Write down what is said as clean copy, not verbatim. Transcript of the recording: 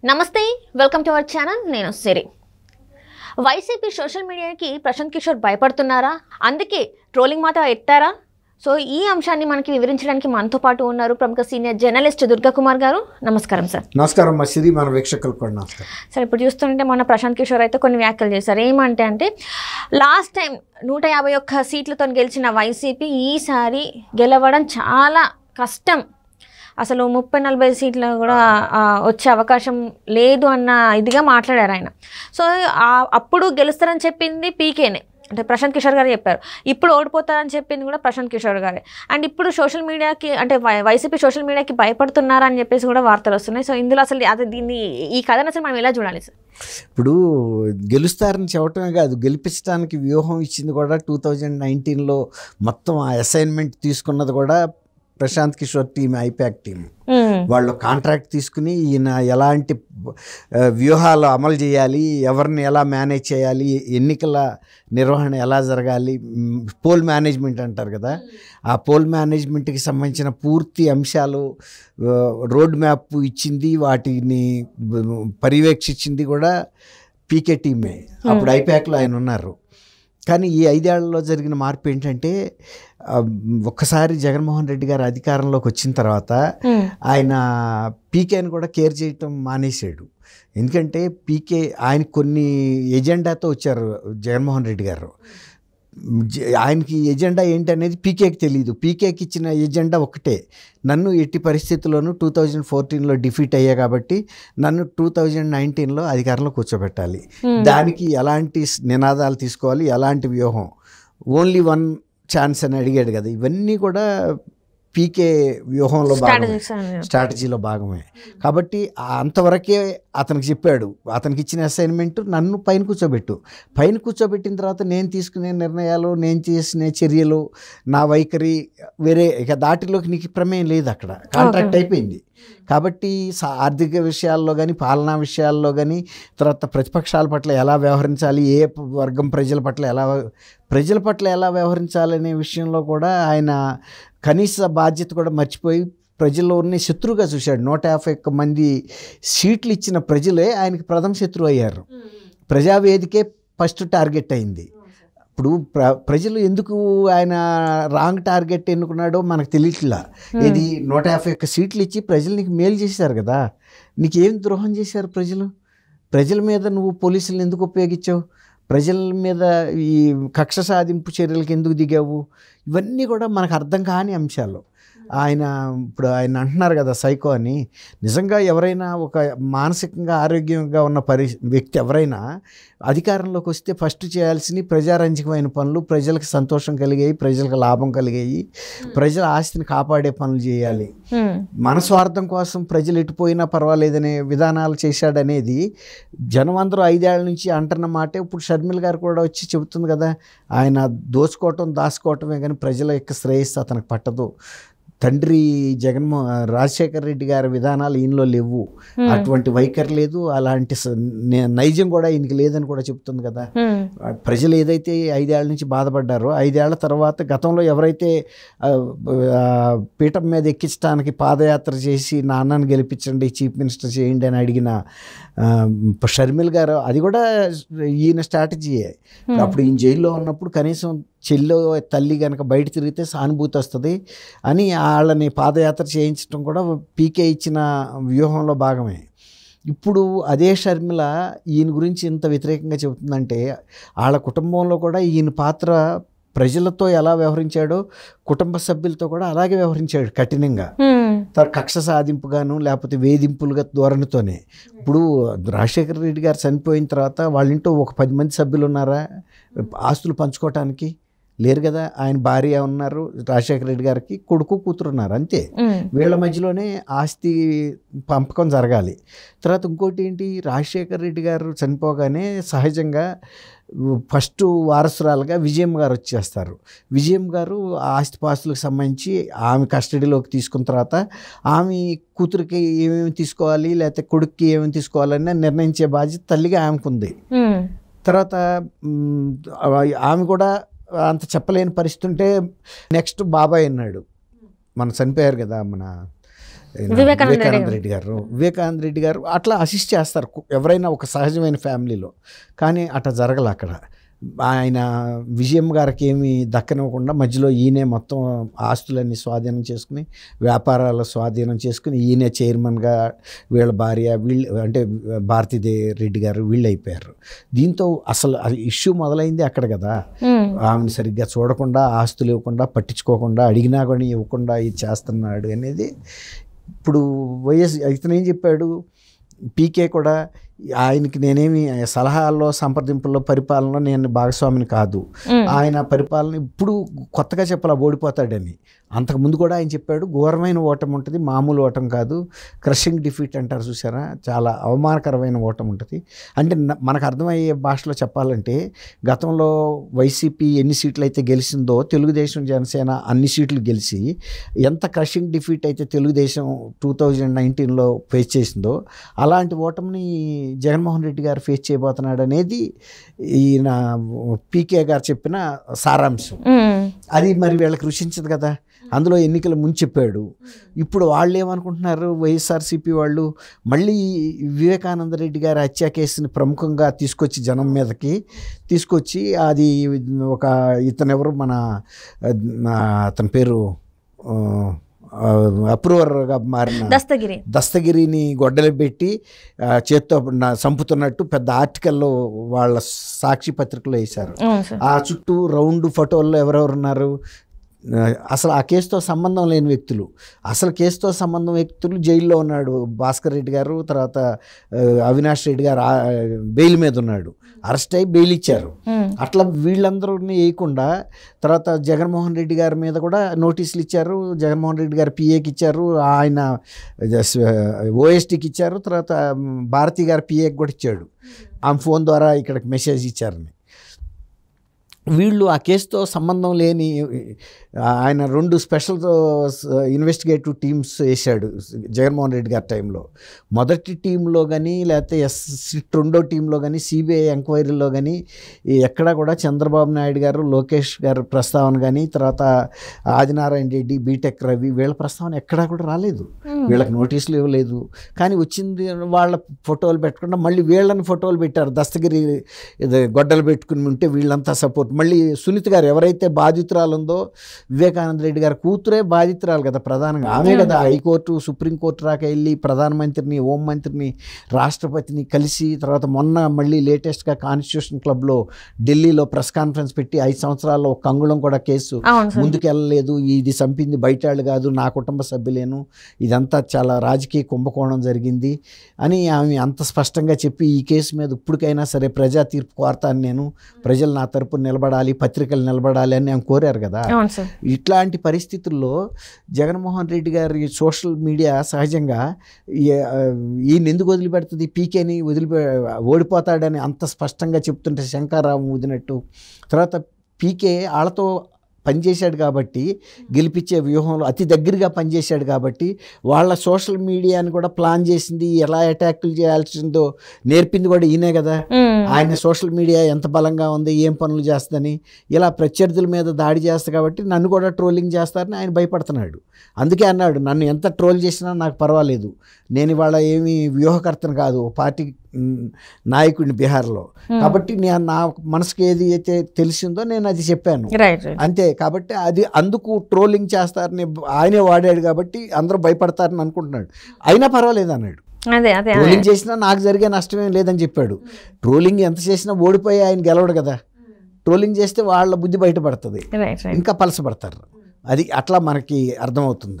నమస్తే welcome to our channel నేను సిరి YCP social మీడియాకి ప్రశాంత్ కిషోర్ భయపడుతున్నారా అందుకే ట్రోలింగ్ మాట ఎత్తారా సో ఈ అంశాన్ని మనకి వివరించడానికి మనతో పాటు ఉన్నారు ప్రముఖ సీనియర్ జర్నలిస్ట్ దుర్గా కుమార్ గారు నమస్కారం సార్ నమస్కారం మా సిరి మన వీక్షకులకు కూడా నమస్కారం సార్ ఇప్పుడు చూస్తుంటే మొన్న ప్రశాంత్ కిషోర్ అయితే కొన్ని వ్యాఖ్యలు చేశారు ఏమంటే లాస్ట్ టైం 151 సీట్లతో గెలిచిన వైసీపీ ఈసారి గెలవడం చాలా కష్టం అసలు 30-40 సీట్లు కూడా వచ్చే అవకాశం లేదు అన్న ఇదిగా మాట్లాడారు ఆయన సో అప్పుడు గెలుస్తారని చెప్పింది పీకేనే అంటే ప్రశాంత్ కిషోర్ గారు చెప్పారు ఇప్పుడు ఓడిపోతారని చెప్పింది కూడా ప్రశాంత్ కిషోర్ గారే అండ్ ఇప్పుడు సోషల్ మీడియాకి అంటే వైసీపీ సోషల్ మీడియాకి భయపడుతున్నారని చెప్పేసి కూడా వార్తలు వస్తున్నాయి సో ఇందులో అసలు అది దీన్ని ఈ కథను అసలు మనం ఎలా చూడాలి సార్ ఇప్పుడు గెలుస్తారని చెప్పటమే కాదు గెలిపించడానికి వ్యూహం ఇచ్చింది కూడా 2019లో మొత్తం ఆ అసైన్మెంట్ తీసుకున్నది కూడా Prashant Kishor team IPAC team వాళ్ళు కాంట్రాక్ట్ తీసుకుని ఈయన ఎలాంటి వ్యూహాలు అమలు చేయాలి ఎవరిని ఎలా మేనేజ్ చేయాలి ఎన్నికల నిర్వహణ ఎలా జరగాలి పోల్ మేనేజ్మెంట్ అంటారు కదా ఆ పోల్ మేనేజ్మెంట్కి సంబంధించిన పూర్తి అంశాలు రోడ్ మ్యాప్ ఇచ్చింది వాటిని పర్యవేక్షించింది కూడా పీకే టీమే అప్పుడు ఐపాక్లో ఆయన ఉన్నారు కానీ ఈ 5 ఏళ్లలో జరిగిన మార్పు ఏంటంటే ఒక్కసారి జగన్మోహన్ రెడ్డి గారు అధికారంలోకి వచ్చిన తర్వాత ఆయన పీకేని కూడా కేర్ చేయటం మానేశాడు ఎందుకంటే పీకే ఆయన కొన్ని ఎజెండాతో వచ్చారు జగన్మోహన్ రెడ్డి గారు ఆయనకి ఎజెండా ఏంటి అనేది పీకేకి తెలియదు పీకేకి ఇచ్చిన ఎజెండా ఒకటే నన్ను ఎట్టి పరిస్థితుల్లోనూ 2014లో డిఫీట్ అయ్యా కాబట్టి నన్ను 2019లో అధికారంలో కూర్చోబెట్టాలి దానికి ఎలాంటి నినాదాలు తీసుకోవాలి ఎలాంటి వ్యూహం ఓన్లీ వన్ ఛాన్స్ అని అడిగాడు కదా ఇవన్నీ కూడా పీకే వ్యూహంలో భాగమే స్ట్రాటజీలో భాగమే కాబట్టి అంతవరకే అతనికి చెప్పాడు అతనికి ఇచ్చిన అసైన్మెంట్ నన్ను పైన కూర్చోబెట్టిన తర్వాత నేను తీసుకునే నిర్ణయాలు నేను చేసిన చర్యలు నా వైఖరి వేరే ఇక దాటిలోకి నీకు ప్రమేయం లేదు అక్కడ కాంట్రాక్ట్ అయిపోయింది కాబట్టి ఆర్థిక విషయాల్లో కానీ పాలనా విషయాల్లో కానీ తర్వాత ప్రతిపక్షాల పట్ల ఎలా వ్యవహరించాలి ఏ వర్గం ప్రజల పట్ల ఎలా వ్యవహరించాలనే విషయంలో కూడా ఆయన కనీస బాధ్యత కూడా మర్చిపోయి ప్రజల్లోని శత్రువుగా చూశాడు 151 మంది సీట్లు ఇచ్చిన ప్రజలే ఆయనకి ప్రథమ శత్రువు అయ్యారు ప్రజావేదికే ఫస్ట్ టార్గెట్ అయింది ఇప్పుడు ప్రజలు ఎందుకు ఆయన రాంగ్ టార్గెట్ ఎన్నుకున్నాడో మనకు తెలియట్లా ఇది 151 సీట్లు ఇచ్చి ప్రజలు నీకు మేలు చేశారు కదా నీకేం ద్రోహం చేశారు ప్రజల మీద నువ్వు పోలీసులను ఎందుకు ఉపయోగించావు ప్రజల మీద ఈ కక్ష సాధింపు చర్యలకు ఎందుకు దిగావు ఇవన్నీ కూడా మనకు అర్థం కాని అంశాలు ఇప్పుడు ఆయన అంటున్నారు కదా సైకో అని నిజంగా ఎవరైనా ఒక మానసికంగా ఆరోగ్యంగా ఉన్న వ్యక్తి ఎవరైనా అధికారంలోకి వస్తే ఫస్ట్ చేయాల్సిన ప్రజారంజకమైన పనులు ప్రజలకు సంతోషం కలిగాయి ప్రజలకు లాభం కలిగాయి ప్రజల ఆస్తిని కాపాడే పనులు చేయాలి మన స్వార్థం కోసం ప్రజలు ఎటుపోయినా పర్వాలేదనే విధానాలు చేశాడనేది జనం అందరూ 5 ఏళ్ల నుంచి అంటున్న మాట ఇప్పుడు షర్మిల గారు కూడా వచ్చి చెబుతుంది కదా ఆయన దాచుకోవటమే కానీ ప్రజల యొక్క శ్రేయస్సు అతనికి పట్టదు తండ్రి రాజశేఖర్ రెడ్డి గారి విధానాలు ఈయనలో లేవు అటువంటి వైఖరి లేదు అలాంటి నైజం కూడా ఈయనకి లేదని కూడా చెప్తుంది కదా ప్రజలు ఏదైతే 5 ఏళ్ల నుంచి బాధపడ్డారో 5 ఏళ్ల తర్వాత గతంలో ఎవరైతే పీఠం మీద ఎక్కించడానికి పాదయాత్ర చేసి నాన్నని గెలిపించండి చీఫ్ మినిస్టర్ చేయండి అని అడిగిన షర్మిల గారు అది కూడా ఈయన స్ట్రాటజీయే అప్పుడు ఈయన జైల్లో ఉన్నప్పుడు కనీసం చెల్లో తల్లి కనుక బయట తిరిగితే సానుభూతి వస్తుంది అని వాళ్ళని పాదయాత్ర చేయించడం కూడా పీకే ఇచ్చిన వ్యూహంలో భాగమే ఇప్పుడు అదే షర్మిల ఈయన గురించి ఇంత వ్యతిరేకంగా చెబుతుందంటే వాళ్ళ కుటుంబంలో కూడా ఈయన పాత్ర ప్రజలతో ఎలా వ్యవహరించాడో కుటుంబ సభ్యులతో కూడా అలాగే వ్యవహరించాడు కఠినంగా కక్ష సాధింపుగాను లేకపోతే వేధింపులుగా ధోరణితోనే ఇప్పుడు రాజశేఖర రెడ్డి గారు చనిపోయిన తర్వాత వాళ్ళ ఇంట్లో ఒక 10 మంది సభ్యులు ఉన్నారా ఆస్తులు పంచుకోవటానికి లేరు కదా ఆయన భార్య ఉన్నారు రాజశేఖర రెడ్డి గారికి కొడుకు కూతురు ఉన్నారు అంతే వీళ్ళ మధ్యలోనే ఆస్తి పంపకం జరగాలి తర్వాత ఇంకోటి ఏంటి రాజశేఖర రెడ్డి గారు చనిపోగానే సహజంగా ఫస్ట్ వారసురాలుగా విజయమ్మ గారు వచ్చేస్తారు విజయమ్మ గారు ఆస్తిపాస్తులకు సంబంధించి ఆమె కస్టడీలోకి తీసుకున్న తర్వాత ఆమె కూతురికి ఏమేమి తీసుకోవాలి లేకపోతే కొడుక్కి ఏమేమి తీసుకోవాలని నిర్ణయించే బాధ్యత తల్లిగా ఆమెకుంది తర్వాత ఆమె కూడా అంత చెప్పలేని పరిస్థితి ఉంటే నెక్స్ట్ బాబాయ్ అన్నాడు మన చనిపోయారు కదా మన వివేకానంద వివేకానంద రెడ్డి గారు అట్లా అసిస్ట్ చేస్తారు ఎవరైనా ఒక సహజమైన ఫ్యామిలీలో. కానీ అట్లా జరగల అక్కడ. ఆయన విజయం గారికి ఏమి దక్కనివ్వకుండా మధ్యలో ఈయనే మొత్తం ఆస్తులన్నీ స్వాధీనం చేసుకుని, వ్యాపారాల స్వాధీనం చేసుకుని ఈయనే చైర్మన్గా, వీళ్ళ భార్య వీళ్ళు అంటే భారతీ రెడ్డి గారు వీళ్ళు అయిపోయారు. దీంతో అసలు ఇష్యూ మొదలైంది అక్కడ కదా. ఆమెను సరిగ్గా చూడకుండా, ఆస్తులు ఇవ్వకుండా, పట్టించుకోకుండా, అడిగినా కూడా ఇవ్వకుండా ఇది చేస్తున్నాడు అనేది. ఇప్పుడు వైఎస్ ఇతను ఏం చెప్పాడు, పీకే కూడా ఆయనకి నేనేమి సలహాల్లో, సంప్రదింపుల్లో, పరిపాలనలో నేను భాగస్వామిని కాదు. ఆయన పరిపాలన ఇప్పుడు కొత్తగా చెప్పాలా ఓడిపోతాడని. అంతకుముందు కూడా ఆయన చెప్పాడు ఘోరమైన ఓటమి ఉంటుంది, మామూలు ఓటమి కాదు, క్రషింగ్ డిఫీట్ అంటారు చూసారా, చాలా అవమానకరమైన ఓటమి ఉంటుంది. అంటే మనకు అర్థమయ్యే భాషలో చెప్పాలంటే గతంలో వైసీపీ ఎన్ని సీట్లు అయితే గెలిచిందో తెలుగుదేశం, జనసేన అన్ని సీట్లు గెలిచి ఎంత క్రషింగ్ డిఫీట్ అయితే తెలుగుదేశం 2019లో ఫేస్ చేసిందో అలాంటి ఓటమిని జగన్మోహన్ రెడ్డి గారు ఫేస్ చేయబోతున్నాడు అనేది ఈయన పీకే గారు చెప్పిన సారాంశం. అది మరి వీళ్ళకి రుచించదు కదా. అందులో ఎన్నికల ముందు చెప్పాడు. ఇప్పుడు వాళ్ళు ఏమనుకుంటున్నారు, వైఎస్ఆర్సీపీ వాళ్ళు మళ్ళీ వివేకానంద రెడ్డి గారి హత్య కేసుని ప్రముఖంగా తీసుకొచ్చి జనం మీదకి తీసుకొచ్చి, అది ఒక ఇతను ఎవరు మన అతని పేరు అప్రూవర్గా మారిన దస్తగిరిని గొడ్డలు పెట్టి చేత్తో చంపుతున్నట్టు పెద్ద ఆర్టికల్లో వాళ్ళ సాక్షి పత్రికలో వేశారు. ఆ చుట్టూ రౌండ్ ఫోటోల్లో ఎవరెవరు ఉన్నారు, అసలు ఆ కేసుతో సంబంధం లేని వ్యక్తులు. అసలు కేసుతో సంబంధం వ్యక్తులు జైల్లో ఉన్నాడు భాస్కర్ రెడ్డి గారు, తర్వాత అవినాష్ రెడ్డి గారు బెయిల్ మీద ఉన్నాడు, అరెస్ట్ అయ్యి బెయిల్ ఇచ్చారు. అట్లా వీళ్ళందరినీ వేయకుండా తర్వాత జగన్మోహన్ రెడ్డి గారి మీద కూడా నోటీసులు ఇచ్చారు. జగన్మోహన్ రెడ్డి గారు పిఏకి ఇచ్చారు, ఆయన ఓఎస్టీకి ఇచ్చారు, తర్వాత భారతీ గారు పిఏకి కూడా ఇచ్చాడు. ఆమె ఫోన్ ద్వారా ఇక్కడికి మెసేజ్ ఇచ్చారని. వీళ్ళు ఆ కేసుతో సంబంధం లేని ఆయన 2 స్పెషల్ ఇన్వెస్టిగేటివ్ టీమ్స్ వేశాడు జగన్మోహన్ రెడ్డి గారి టైంలో. మొదటి టీంలో కానీ లేకపోతే రెండో టీంలో కానీ సిబిఐ ఎంక్వైరీలో కానీ ఎక్కడా కూడా చంద్రబాబు నాయుడు గారు, లోకేష్ గారు ప్రస్తావన కానీ, తర్వాత ఆదినారాయణ రెడ్డి, బీటెక్ రవి వీళ్ళ ప్రస్తావన ఎక్కడా కూడా రాలేదు. వీళ్ళకి నోటీసులు ఇవ్వలేదు. కానీ వచ్చింది వాళ్ళ ఫోటోలు పెట్టకుండా మళ్ళీ వీళ్ళని ఫోటోలు పెట్టారు. దస్తగిరి గొడ్డలు పెట్టుకుని ఉంటే వీళ్ళంతా సపోర్ట్. మళ్ళీ సునీత గారు ఎవరైతే బాధితురాలు ఉందో, వివేకానంద రెడ్డి గారి కూతురే బాధితురాలు కదా ప్రధానంగా, ఆమె కదా హైకోర్టు, సుప్రీంకోర్టు రాక వెళ్ళి ప్రధానమంత్రిని, హోంమంత్రిని, రాష్ట్రపతిని కలిసి, తర్వాత మొన్న మళ్ళీ లేటెస్ట్గా కాన్స్టిట్యూషన్ క్లబ్లో ఢిల్లీలో ప్రెస్ కాన్ఫరెన్స్ పెట్టి 5 సంవత్సరాల్లో ఒక అంగుళం కూడా కేసు ముందుకు వెళ్ళలేదు, ఇది చంపింది బయట వాళ్ళు కాదు, నా కుటుంబ సభ్యులేను, ఇదంతా చాలా రాజకీయ కుంభకోణం జరిగింది అని ఆమె అంత స్పష్టంగా చెప్పి, ఈ కేసు మీద ఇప్పటికైనా సరే ప్రజా తీర్పు కోరతాను, నేను ప్రజలు నా తరపున నిలబడాలి, పత్రికలు నిలబడాలి అని ఆమె కోరారు కదా. ఇట్లాంటి పరిస్థితుల్లో జగన్మోహన్ రెడ్డి గారి సోషల్ మీడియా సహజంగా ఈయన ఎందుకు వదిలిపెడుతుంది, పీకేని ఓడిపోతాడని అంత స్పష్టంగా చెప్తుంటే శంకర్రావు ఊదినట్టు. తర్వాత పీకే వాళ్ళతో పనిచేశాడు కాబట్టి, గెలిపించే వ్యూహంలో అతి దగ్గరగా పనిచేశాడు కాబట్టి వాళ్ళ సోషల్ మీడియాని కూడా ప్లాన్ చేసింది, ఎలా అటాక్లు చేయాల్సిందో నేర్పింది కూడా ఈయనే కదా. ఆయన సోషల్ మీడియా ఎంత బలంగా ఉంది, ఏం పనులు చేస్తుందని, ఇలా ప్రత్యర్థుల మీద దాడి చేస్తా కాబట్టి నన్ను కూడా ట్రోలింగ్ చేస్తారని ఆయన భయపడుతున్నాడు. అందుకే అన్నాడు, నన్ను ఎంత ట్రోల్ చేసినా నాకు పర్వాలేదు, నేను ఇవాళ ఏమి వ్యూహకర్తను కాదు, పార్టీ నాయకుడిని బీహార్లో, కాబట్టి నేను నా మనసుకి ఏది అయితే తెలిసిందో నేను అది చెప్పాను అంతే. కాబట్టి అది అందుకు ట్రోలింగ్ చేస్తారని ఆయనే వాడాడు కాబట్టి అందరూ భయపడతారని అనుకుంటున్నాడు. అయినా పర్వాలేదు అన్నాడు. ట్రోలింగ్ చేసినా నాకు జరిగే నష్టమేం లేదని చెప్పాడు. ట్రోలింగ్ ఎంత చేసినా ఓడిపోయి ఆయన గెలవడు కదా. ట్రోలింగ్ చేస్తే వాళ్ళ బుద్ధి బయటపడుతుంది, ఇంకా పలసపడతారు. అది అట్లా మనకి అర్థమవుతుంది.